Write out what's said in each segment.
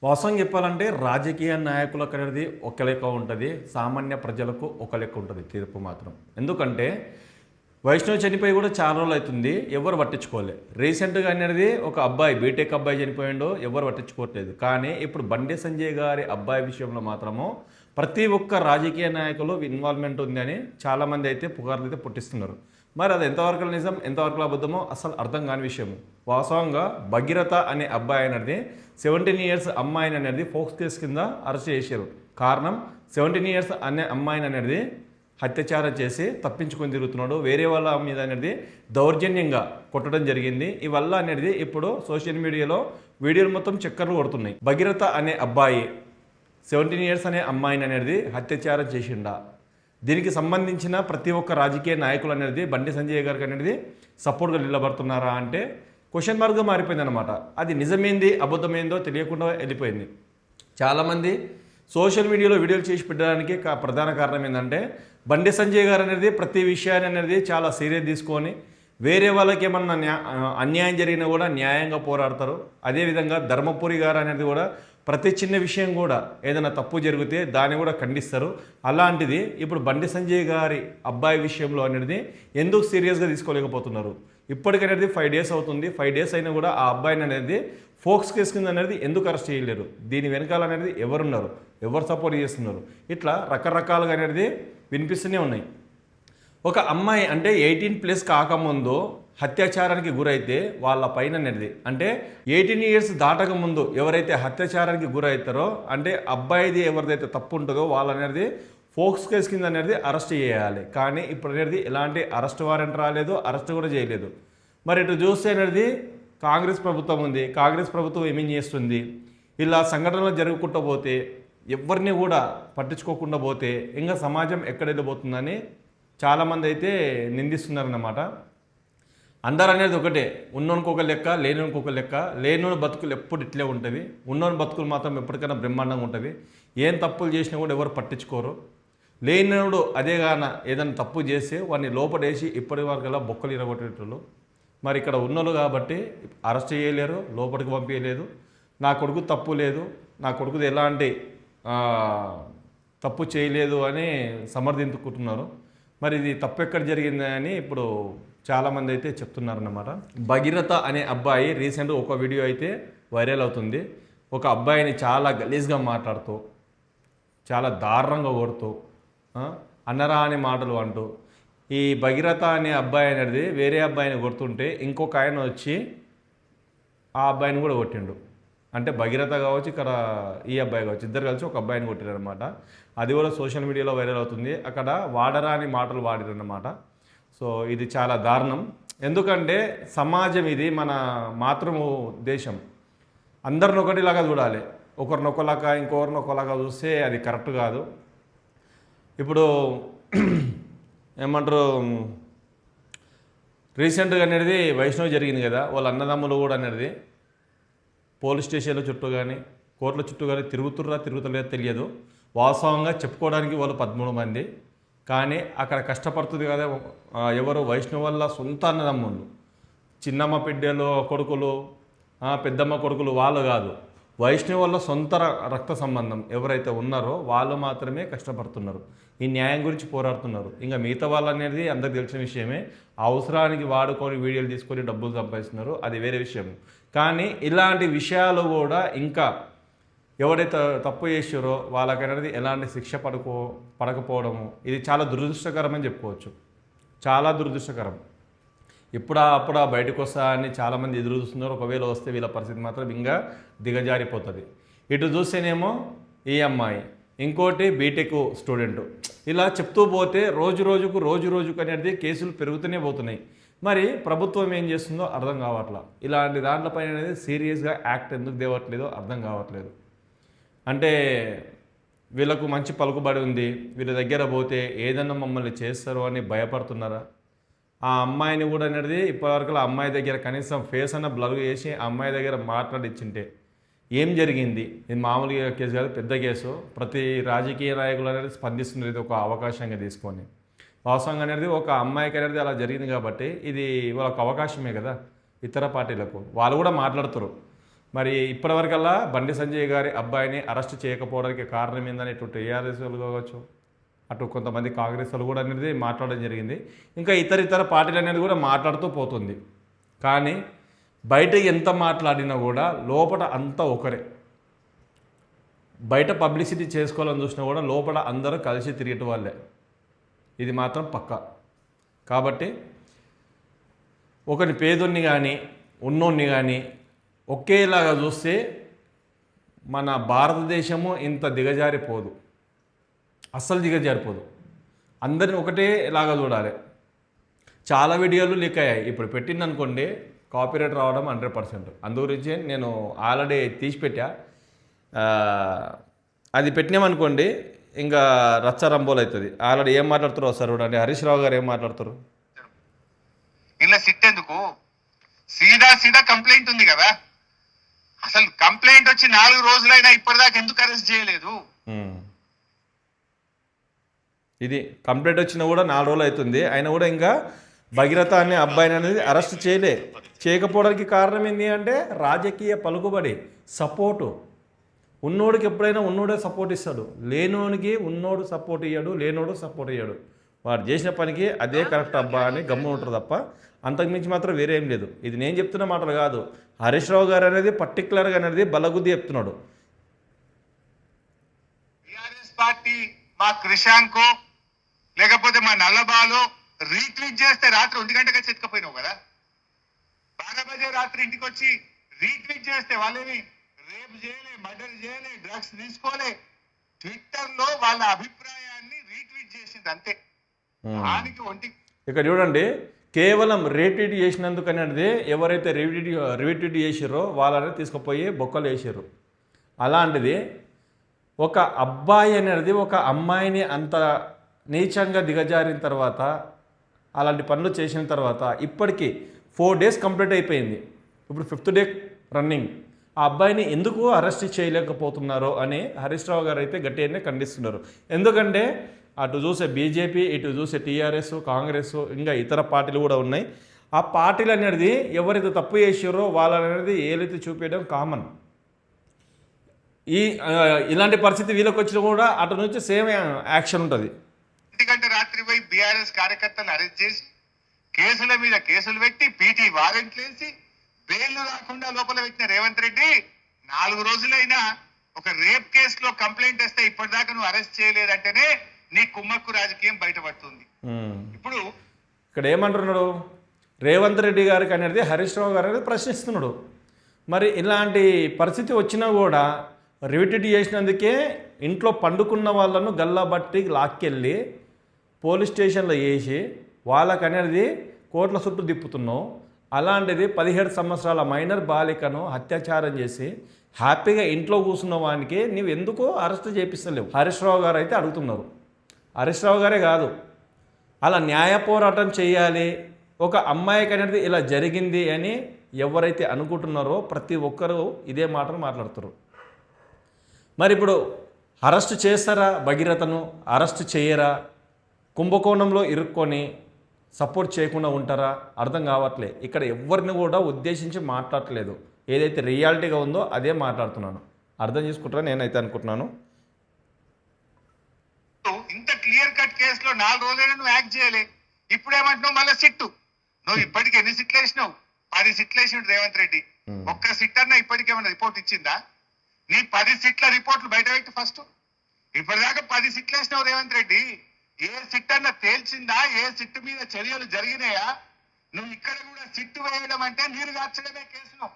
వాస్తవం చెప్పాలంటే రాజకీయ నాయకులకు అనేది ఒక లెక్క ఉంటుంది, సామాన్య ప్రజలకు ఒక లెక్క ఉంటుంది తీర్పు మాత్రం. ఎందుకంటే వైష్ణవ్ చనిపోయి కూడా చాలా రోజులు అవుతుంది, ఎవరు పట్టించుకోలే. రీసెంట్గా అనేది ఒక అబ్బాయి బీటెక్ అబ్బాయి చనిపోయిండో ఎవరు పట్టించుకోవట్లేదు. కానీ ఇప్పుడు బండి సంజయ్ గారి అబ్బాయి విషయంలో మాత్రము ప్రతి ఒక్క రాజకీయ నాయకులు ఇన్వాల్వ్మెంట్ ఉందని చాలామంది అయితే పుకార్లు అయితే పుట్టిస్తున్నారు. మరి అది ఎంతవరకు నిజం, ఎంతవరకు అబద్ధమో అసలు అర్థం కాని విషయం. వాస్తవంగా భగీరథ అనే అబ్బాయి అనేది 17 ఇయర్స్ అమ్మాయిని అనేది ఫోక్స్ కేసు కింద అరెస్ట్ చేశారు. కారణం 17 ఇయర్స్ అనే అమ్మాయిని అనేది అత్యాచారం చేసి తప్పించుకొని తిరుగుతున్నాడు. వేరే వాళ్ళ మీద అనేది దౌర్జన్యంగా కొట్టడం జరిగింది. ఇవల్ల అనేది ఇప్పుడు సోషల్ మీడియాలో వీడియోలు మొత్తం చక్కర్లు కొడుతున్నాయి. భగీరథ అనే అబ్బాయి 17 ఇయర్స్ అనే అమ్మాయిని అనేది అత్యాచారం చేసిండా? దీనికి సంబంధించిన ప్రతి ఒక్క రాజకీయ నాయకులు అనేది బండి సంజయ్ గారికి అనేది సపోర్ట్గా నిలబడుతున్నారా అంటే క్వశ్చన్ మార్క్గా మారిపోయింది అనమాట. అది నిజమేంది అబద్ధమైందో తెలియకుండా వెళ్ళిపోయింది. చాలామంది సోషల్ మీడియాలో వీడియోలు చేసి పెట్టడానికి ప్రధాన కారణం ఏంటంటే బండి సంజయ్ గారు అనేది ప్రతి విషయాన్ని అనేది చాలా సీరియస్ తీసుకొని వేరే వాళ్ళకి ఏమన్నా అన్యాయం జరిగినా కూడా న్యాయంగా పోరాడతారు. అదేవిధంగా ధర్మపురి గారు అనేది కూడా ప్రతి చిన్న విషయం కూడా ఏదైనా తప్పు జరిగితే దాన్ని కూడా ఖండిస్తారు. అలాంటిది ఇప్పుడు బండి సంజయ్ గారి అబ్బాయి విషయంలో అనేది ఎందుకు సీరియస్గా తీసుకోలేకపోతున్నారు? ఇప్పటికనేది 5 డేస్ అవుతుంది. 5 డేస్ అయినా కూడా ఆ అబ్బాయిని అనేది ఫోక్స్ కేసు కింద అనేది ఎందుకు అరెస్ట్ చేయలేరు? దీని వెనకాల అనేది ఎవరున్నారు, ఎవరు సపోర్ట్ చేస్తున్నారు? ఇట్లా రకరకాలుగా అనేది వినిపిస్తూనే ఉన్నాయి. ఒక అమ్మాయి అంటే 18+ కాకముందు అత్యాచారానికి గురైతే వాళ్ళ పైన అనేది అంటే 18 ఇయర్స్ దాటక ముందు ఎవరైతే అత్యాచారానికి గురవుతారో అంటే అబ్బాయిది ఎవరిదైతే తప్పు ఉంటుందో వాళ్ళనేది ఫోక్స్ కేసు కింద అనేది అరెస్ట్ చేయాలి. కానీ ఇప్పుడు అనేది ఎలాంటి అరెస్ట్ వారెంట్ రాలేదు, అరెస్ట్ కూడా చేయలేదు. మరి ఇటు చూస్తే అనేది కాంగ్రెస్ ప్రభుత్వం ఉంది. కాంగ్రెస్ ప్రభుత్వం ఏమేం చేస్తుంది? ఇలా సంఘటనలు జరుగుకుంటూ పోతే ఎవరిని కూడా పట్టించుకోకుండా పోతే ఇంకా సమాజం ఎక్కడ వెళ్ళిపోతుందని చాలామంది అయితే నిందిస్తున్నారన్నమాట. అందరు అనేది ఒకటే, ఉన్నోనికి ఒక లెక్క, లేనోనికి ఒక లెక్క. లేనోని బతుకులు ఎప్పుడు ఇట్లే ఉంటుంది, ఉన్నోని బతుకులు మాత్రం ఎప్పటికైనా బ్రహ్మాండంగా ఉంటుంది. ఏం తప్పులు చేసినా కూడా ఎవరు పట్టించుకోరు. లేనోడు అదే గాన ఏదైనా తప్పు చేస్తే వాడిని లోపడేసి ఇప్పటి వరకల్లా బొక్కలు ఇరగొట్టేటోళ్ళు. మరి ఇక్కడ ఉన్నోళ్ళు కాబట్టి అరెస్ట్ చేయలేరు, లోపలికి పంపించలేదు. నా కొడుకు తప్పు లేదు, నా కొడుకుది ఎలాంటి తప్పు చేయలేదు అని సమర్థించుకుంటున్నారు. మరి ఇది తప్పు ఎక్కడ జరిగిందని ఇప్పుడు చాలామంది అయితే చెప్తున్నారన్నమాట. భగీరథ అనే అబ్బాయి రీసెంట్గా ఒక వీడియో అయితే వైరల్ అవుతుంది. ఒక అబ్బాయిని చాలా గలీజ్గా మాట్లాడుతూ, చాలా దారుణంగా కొడుతూ, అన్నరాని మాటలు అంటూ ఈ భగీరథ అనే అబ్బాయి అనేది వేరే అబ్బాయిని కొడుతుంటే ఇంకొక ఆయన వచ్చి ఆ అబ్బాయిని కూడా కొట్టిండు. అంటే భగీరథ కావచ్చు, ఇక్కడ ఈ అబ్బాయి కావచ్చు, ఇద్దరు కలిసి ఒక అబ్బాయిని కొట్టారనమాట. అది కూడా సోషల్ మీడియాలో వైరల్ అవుతుంది. అక్కడ వాడరాని మాటలు వాడారన్నమాట. సో ఇది చాలా దారుణం. ఎందుకంటే సమాజం ఇది మన మాతృ దేశం. అందరిని ఒకటిలాగా చూడాలి. ఒకరినొకలాగా ఇంకొకరినొకలాగా చూస్తే అది కరెక్ట్ కాదు. ఇప్పుడు ఏమంటారు, రీసెంట్గా అనేది వైష్ణవ్ జరిగింది కదా, వాళ్ళ అన్నదమ్ములు కూడా అనేది పోలీస్ స్టేషన్ల చుట్టూ కానీ కోర్టుల చుట్టూ కానీ తిరుగుతలేదో తెలియదు. వాస్తవంగా చెప్పుకోవడానికి వాళ్ళు 13 మంది. కానీ అక్కడ కష్టపడుతుంది కదా ఎవరు, వైష్ణవ్ వల్ల సొంత అన్నదమ్ములు, చిన్నమ్మ బిడ్డలు కొడుకులు, పెద్దమ్మ కొడుకులు వాళ్ళు కాదు. వైష్ణవ్ వల్ల సొంత రక్త సంబంధం ఎవరైతే ఉన్నారో వాళ్ళు మాత్రమే కష్టపడుతున్నారు, ఈ న్యాయం గురించి పోరాడుతున్నారు. ఇంకా మిగతా వాళ్ళు అనేది అందరికి తెలిసిన విషయమే. అవసరానికి వాడుకొని వీడియోలు తీసుకొని డబ్బులు సంపాదిస్తున్నారు, అది వేరే విషయం. కానీ ఇలాంటి విషయాలు కూడా ఇంకా ఎవరైతే తప్పు చేసారో వాళ్ళకనేది ఎలాంటి శిక్ష పడకపోవడము ఇది చాలా దురదృష్టకరం అని చెప్పుకోవచ్చు. చాలా దురదృష్టకరం. అప్పుడా బయటకు వస్తా అని చాలామంది ఎదురు చూస్తున్నారు. ఒకవేళ వస్తే వీళ్ళ పరిస్థితి మాత్రం ఇంకా దిగజారిపోతుంది. ఇటు చూస్తేనేమో ఈ అమ్మాయి, ఇంకోటి బీటెక్ స్టూడెంట్, ఇలా చెప్తూ పోతే రోజుకు అనేది కేసులు పెరుగుతూనే పోతున్నాయి. మరి ప్రభుత్వం ఏం చేస్తుందో అర్థం కావట్లేదు. ఇలాంటి దాంట్లపైన అనేది సీరియస్గా యాక్ట్ ఎందుకు తేవట్లేదో అర్థం కావట్లేదు. అంటే వీళ్ళకు మంచి పలుకుబడి ఉంది, వీళ్ళ దగ్గర పోతే ఏదన్నా మమ్మల్ని చేస్తారు అని భయపడుతున్నారా? ఆ అమ్మాయిని కూడా అనేది ఇప్పటివరకు ఆ అమ్మాయి దగ్గర కనీసం ఫేస్ అన్న బ్లర్ చేసి ఆ అమ్మాయి దగ్గర మాట్లాడిచ్చింటే ఏం జరిగింది? ఇది మామూలుగా కేసు కాదు, పెద్ద కేసు. ప్రతి రాజకీయ నాయకులు అనేది స్పందిస్తున్నారు ఇది ఒక అవకాశంగా తీసుకొని. వాస్తవంగా అనేది ఒక అమ్మాయికి అనేది అలా జరిగింది కాబట్టి ఇది వాళ్ళకి అవకాశమే కదా. ఇతర పార్టీలకు వాళ్ళు కూడా మాట్లాడుతారు. మరి ఇప్పటివరకల్లా బండి సంజయ్ గారి అబ్బాయిని అరెస్ట్ చేయకపోవడానికి కారణం ఏందని ఇటు టీఆర్ఎస్ వాళ్ళు కావచ్చు, అటు కొంతమంది కాంగ్రెస్ వాళ్ళు కూడా అనేది మాట్లాడడం జరిగింది. ఇంకా ఇతర పార్టీలు అనేది కూడా మాట్లాడుతూ పోతుంది. కానీ బయట ఎంత మాట్లాడినా కూడా లోపల అంతా ఒకరే. బయట పబ్లిసిటీ చేసుకోవాలని చూసినా కూడా లోపల అందరూ కలిసి తిరిగేటి వాళ్ళే. ఇది మాత్రం పక్కా. కాబట్టి ఒకని పేదోన్ని కానీ ఉన్నోన్ని కానీ ఒకేలాగా చూస్తే మన భారతదేశము ఇంత దిగజారిపోదు, అస్సలు దిగజారిపోదు. అందరిని ఒకటేలాగా చూడాలి. చాలా వీడియోలు లీక్ అయ్యాయి. ఇప్పుడు పెట్టిందనుకోండి కాపీరైట్ రావడం 100%. అందు గురించి నేను ఆల్రెడీ తీసిపెట్టా. అది పెట్టినామనుకోండి ఇంకా రచ్చరంబోలు అవుతుంది. ఆల్రెడీ ఏం మాట్లాడుతారో సార్ చూడండి. హరీష్ రావు గారు ఏం మాట్లాడుతారు. ఇలా సిట్ ఎందుకు, సీదా కంప్లైంట్ ఉంది కదా. అసలు కంప్లైంట్ వచ్చి 4 రోజులైనా ఇప్పటిదాకా ఎందుకు అరెస్ట్ చేయలేదు? ఇది కంప్లైంట్ వచ్చినా కూడా 4 రోజులు అవుతుంది. ఆయన కూడా ఇంకా భగీరథ అనే అబ్బాయిని అనేది అరెస్ట్ చేయకపోవడానికి కారణం ఏంటి అంటే రాజకీయ పలుకుబడి, సపోర్టు. ఉన్నోడికి ఎప్పుడైనా ఉన్నోడే సపోర్ట్ ఇస్తాడు, లేనోనికి ఉన్నోడు సపోర్ట్ ఇయ్యాడు, లేనోడు సపోర్ట్ ఇయ్యాడు. వాడు చేసిన పనికి అదే కరెక్ట్ అబ్బా అని గమ్మున ఉంటారు తప్ప అంతకుమించి మాత్రం వేరే ఏం లేదు. ఇది నేను చెప్తున్న మాటలు కాదు. హరీష్ రావు గారు అనేది పర్టికులర్గా అనేది బలగుద్ది చెప్తున్నాడు. టిఆర్ఎస్ పార్టీ మా క్రిషాంకో లేకపోతే మా నల్లబాలో రీట్వీట్ చేస్తే రాత్రి 1 గంటగా చెత్తకపోయినావు కదా. 12 బజే రాత్రి ఇంటికి వచ్చి రీట్వీట్ చేస్తే వాళ్ళని రేప్ చేయలే, మర్డర్ చేయలే, డ్రగ్స్ తీసుకోలే. ట్విట్టర్ లో వాళ్ళ అభిప్రాయాన్ని రీట్వీట్ చేసింది అంతే. దానికి ఇక్కడ చూడండి, కేవలం రీట్వీట్ చేసినందుకు అనేది ఎవరైతే రీట్వీట్ చేసిరో వాళ్ళని తీసుకుపోయి బొక్కలు వేసారు. అలాంటిది ఒక అబ్బాయి అనేది ఒక అమ్మాయిని అంత నీచంగా దిగజారిన తర్వాత, అలాంటి పనులు చేసిన తర్వాత ఇప్పటికీ 4 days కంప్లీట్ అయిపోయింది. ఇప్పుడు 5th డే రన్నింగ్. ఆ అబ్బాయిని ఎందుకు అరెస్ట్ చేయలేకపోతున్నారో అని హరీష్ రావు గారు అయితే గట్టిగానే ఖండిస్తున్నారు. ఎందుకంటే అటు చూసే బీజేపీ, ఇటు చూసే టీఆర్ఎస్, కాంగ్రెస్, ఇంకా ఇతర పార్టీలు కూడా ఉన్నాయి. ఆ పార్టీలు అనేది ఎవరైతే తప్పు చేసారో వాళ్ళనేది ఏలైతే చూపించడం కామన్. ఇలాంటి పరిస్థితి వీళ్ళకి వచ్చినా కూడా అటు నుంచి సేమ్ యాక్షన్ ఉంటుంది. 1 గంట రాత్రి పోయి బీఆర్ఎస్ కార్యకర్తలు అరెస్ట్ చేసి కేసుల మీద కేసులు పెట్టి పీటీ వారెంట్లు వేసి బెయిల్ రాకుండా లోపల పెట్టిన రేవంత్ రెడ్డి 4 రోజులైనా ఒక రేప్ కేసులో కంప్లైంట్ వస్తే ఇప్పటిదాకా నువ్వు అరెస్ట్ చేయలేదంటేనే నీ కుమ్మక్కు రాజకీయం బయటపడుతుంది. ఇప్పుడు ఇక్కడ ఏమంటున్నాడు రేవంత్ రెడ్డి గారికి అనేది హరీష్ రావు గారు అనేది ప్రశ్నిస్తున్నాడు. మరి ఇలాంటి పరిస్థితి వచ్చినా కూడా రివిటిడ్ చేసినందుకే ఇంట్లో పండుకున్న వాళ్ళను గల్లాబట్టి లాక్కెళ్ళి పోలీస్ స్టేషన్లో వేసి వాళ్ళకనేది కోట్ల చుట్టూ తిప్పుతున్నావు. అలాంటిది 17 సంవత్సరాల మైనర్ బాలికను అత్యాచారం చేసి హ్యాపీగా ఇంట్లో కూర్చున్న వానికి నీవు ఎందుకు అరెస్ట్ చేపిస్తలేవు? హరీష్ రావు గారు అయితే అడుగుతున్నారు. హరీష్ రావు గారే కాదు, అలా న్యాయ పోరాటం చేయాలి, ఒక అమ్మాయికి అనేది ఇలా జరిగింది అని ఎవరైతే అనుకుంటున్నారో ప్రతి ఒక్కరూ ఇదే మాటను మాట్లాడుతారు. మరి ఇప్పుడు అరెస్ట్ చేస్తారా భగీరథను? అరెస్ట్ చేయరా? కుంభకోణంలో ఇరుక్కొని సపోర్ట్ చేయకుండా ఉంటారా? అర్థం కావట్లే. ఇక్కడ ఎవరిని కూడా ఉద్దేశించి మాట్లాడట్లేదు. ఏదైతే రియాలిటీగా ఉందో అదే మాట్లాడుతున్నాను. అర్థం చేసుకుంటారా నేనైతే అనుకుంటున్నాను. ఇంత క్లియర్ కట్ కేసులో 4 రోజులైనా నువ్వు యాక్ట్ చేయలే. ఇప్పుడేమంటున్నావు మళ్ళీ సిట్టు? నువ్వు ఇప్పటికి ఎన్ని సిట్లు వేసినావు? 10 సిట్లు వేసిండు రేవంత్ రెడ్డి. ఒక్క సిట్ అన్నా ఇప్పటికేమైనా రిపోర్ట్ ఇచ్చిందా? నీ 10 సిట్ల రిపోర్ట్లు బయట పెట్టి ఫస్ట్. ఇప్పటిదాకా 10 సిట్లు వేసినావు రేవంత్ రెడ్డి. ఏ సిట్ అన్నా తేల్చిందా? ఏ సిట్టు మీద చర్యలు జరిగినాయా? నువ్వు ఇక్కడ కూడా సిట్టు వేయడం అంటే నీరు కార్చడమే కేసును.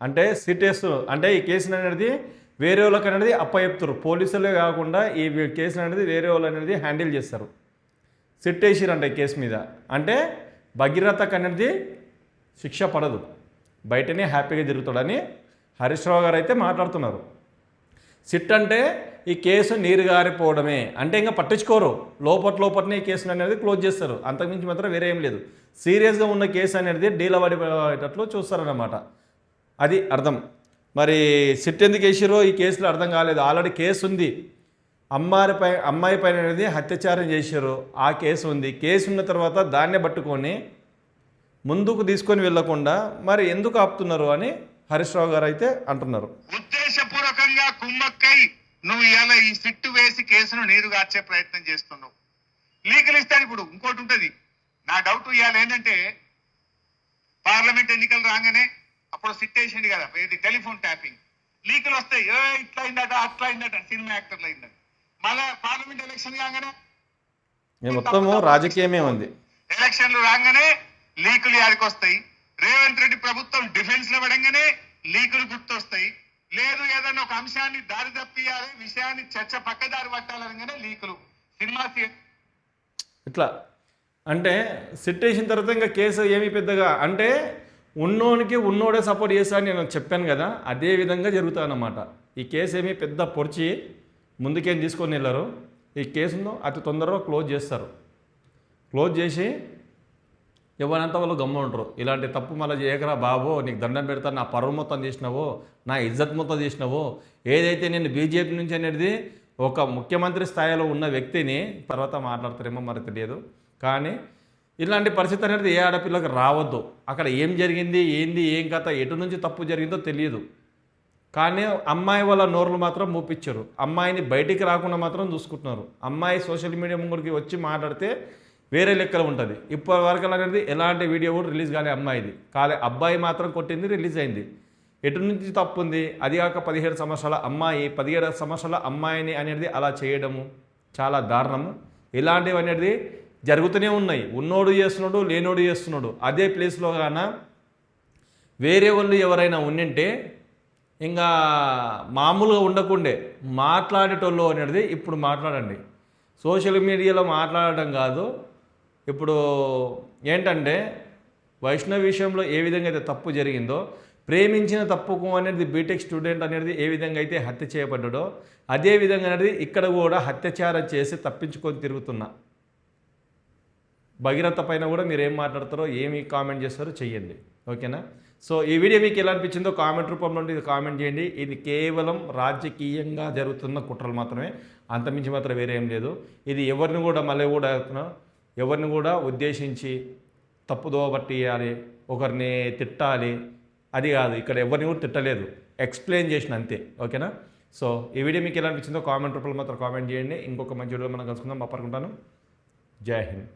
అంటే సిట్ వేస్తున్నారు అంటే ఈ కేసును అనేది వేరే వాళ్ళకి అనేది అప్పచెప్తారు. పోలీసులే కాకుండా ఈ కేసును అనేది వేరే వాళ్ళు అనేది హ్యాండిల్ చేస్తారు. సిట్ వేసిరంట ఈ కేసు మీద. అంటే భగీరథకు అనేది శిక్ష పడదు, బయటనే హ్యాపీగా తిరుగుతాడని హరీష్ రావు గారు అయితే మాట్లాడుతున్నారు. సిట్ అంటే ఈ కేసు నీరు గారిపోవడమే, అంటే ఇంకా పట్టించుకోరు. లోపట్నే ఈ కేసును అనేది క్లోజ్ చేస్తారు. అంతకుమించి మాత్రం వేరే ఏం లేదు. సీరియస్గా ఉన్న కేసు అనేది డీల్ అవ్వడేటట్లు చూస్తారన్నమాట. అది అర్థం. మరి సిట్ ఎందుకు వేసిరో ఈ కేసులో అర్థం కాలేదు. ఆల్రెడీ కేసు ఉంది. అమ్మాయి పైన అనేది అత్యాచారం చేశారు, ఆ కేసు ఉంది. కేసు ఉన్న తర్వాత దాన్నే పట్టుకొని ముందుకు తీసుకొని వెళ్ళకుండా మరి ఎందుకు ఆపుతున్నారు అని హరీష్ రావు గారు అయితే అంటున్నారు. ఉద్దేశపూర్వకంగా కుమ్మక్కై నువ్వు ఇలా ఈ సిట్టు వేసి కేసును నీరుగార్చే ప్రయత్నం చేస్తున్నావు. లీగల్ ఇస్తాడు. ఇప్పుడు ఇంకోటి ఉంటది, నా డౌట్ ఇవాళ ఏంటంటే పార్లమెంట్ ఎన్నికలు రాగానే అప్పుడు సిట్ వేసింది కదా, ఇది టెలిఫోన్ ట్యాపింగ్ లీకులు వస్తాయి. ఇట్లా అయిందట అట్లా అయిందట, సినిమా యాక్టర్లు అయిందట. మళ్ళా పార్లమెంట్ ఎలక్షన్ కాగానే మొత్తము రాజకీయమే ఉంది. ఎలక్షన్లు రాగానే లీకులు యాడికి వస్తాయి. రేవంత్ రెడ్డి ప్రభుత్వం డిఫెన్స్ లో పడంగానే లీకులు గుర్తొస్తాయి. లేదు ఏదైనా ఒక అంశాన్ని దారి తప్పియాలి, విషయాన్ని చర్చ పక్కదారి పట్టాలనగానే లీకులు. సినిమా ఇట్లా అంటే సిట్ వేసిన తర్వాత ఇంకా కేసు ఏమి పెద్దగా అంటే ఉన్నోనికి ఉన్నోడే సపోర్ట్ చేస్తాడని నేను చెప్పాను కదా, అదే విధంగా జరుగుతాయన్నమాట. ఈ కేసు ఏమి పెద్ద పొడిచి ముందుకేం తీసుకొని వెళ్ళారు. ఈ కేసును అతి తొందరగా క్లోజ్ చేస్తారు. క్లోజ్ చేసి ఎవరంతా వాళ్ళు గమ్మున ఉంటారు. ఇలాంటి తప్పు మళ్ళీ చేయకరా బాబు, నీకు దండం పెడతా, నా పరువు మొత్తం చేసినావో, నా ఇజ్జత్ మొత్తం చేసినావో, ఏదైతే నేను బీజేపీ నుంచి అనేది ఒక ముఖ్యమంత్రి స్థాయిలో ఉన్న వ్యక్తిని తర్వాత మాట్లాడతారేమో మరి తెలియదు. కానీ ఇలాంటి పరిస్థితి అనేది ఏ ఆడపిల్లకి రావద్దు. అక్కడ ఏం జరిగింది, ఏంది, ఏం కథ, ఎటు నుంచి తప్పు జరిగిందో తెలియదు. కానీ అమ్మాయి వాళ్ళ నోర్లు మాత్రం మూపించారు. అమ్మాయిని బయటికి రాకుండా మాత్రం చూసుకుంటున్నారు. అమ్మాయి సోషల్ మీడియా ముందుకి వచ్చి మాట్లాడితే వేరే లెక్కలు ఉంటుంది. ఇప్పటి వరకు అనేది ఎలాంటి వీడియో కూడా రిలీజ్ కాలే అమ్మాయిది. అబ్బాయి మాత్రం కొట్టింది, రిలీజ్ అయింది. ఎటు నుంచి తప్పు ఉంది? అది కాక 17 సంవత్సరాల అమ్మాయి, 17 సంవత్సరాల అమ్మాయిని అనేది అలా చేయడము చాలా దారుణము. ఇలాంటివి అనేది జరుగుతూనే ఉన్నాయి. ఉన్నోడు చేస్తున్నాడు, లేనోడు చేస్తున్నాడు. అదే ప్లేస్లో గాన వేరే వాళ్ళు ఎవరైనా ఉండింటే ఇంకా మామూలుగా ఉండకుండే మాట్లాడేటోళ్ళు అనేది ఇప్పుడు మాట్లాడండి. సోషల్ మీడియాలో మాట్లాడటం కాదు. ఇప్పుడు ఏంటంటే వైష్ణవ్ విషయంలో ఏ విధంగా అయితే తప్పు జరిగిందో, ప్రేమించిన తప్పుకు అనేది బీటెక్ స్టూడెంట్ అనేది ఏ విధంగా అయితే హత్య చేయబడ్డాడో, అదే విధంగా అనేది ఇక్కడ కూడా హత్యాచారం చేసి తప్పించుకొని తిరుగుతున్నా భగీరథ పైన కూడా మీరు ఏం మాట్లాడతారో, ఏమి కామెంట్ చేస్తారో చెయ్యండి. ఓకేనా? సో ఈ వీడియో మీకు ఎలా అనిపించిందో కామెంట్ రూపంలో ఇది కామెంట్ చేయండి. ఇది కేవలం రాజకీయంగా జరుగుతున్న కుట్రలు మాత్రమే, అంతమించి మాత్రం వేరే ఏం లేదు. ఇది ఎవరిని కూడా మళ్ళీ కూడా ఎవరిని కూడా ఉద్దేశించి తప్పుదోవ పట్టియాలి, ఒకరిని తిట్టాలి అది కాదు. ఇక్కడ ఎవరిని కూడా తిట్టలేదు, ఎక్స్ప్లెయిన్ చేసిన అంతే. ఓకేనా? సో ఈ వీడియో మీకు ఎలా అనిపించిందో కామెంట్ రూపంలో మాత్రం కామెంట్ చేయండి. ఇంకొక మంచి వీడియో మనం కలుసుకుందాం. అప్పటికుంటాను. జై హింద్.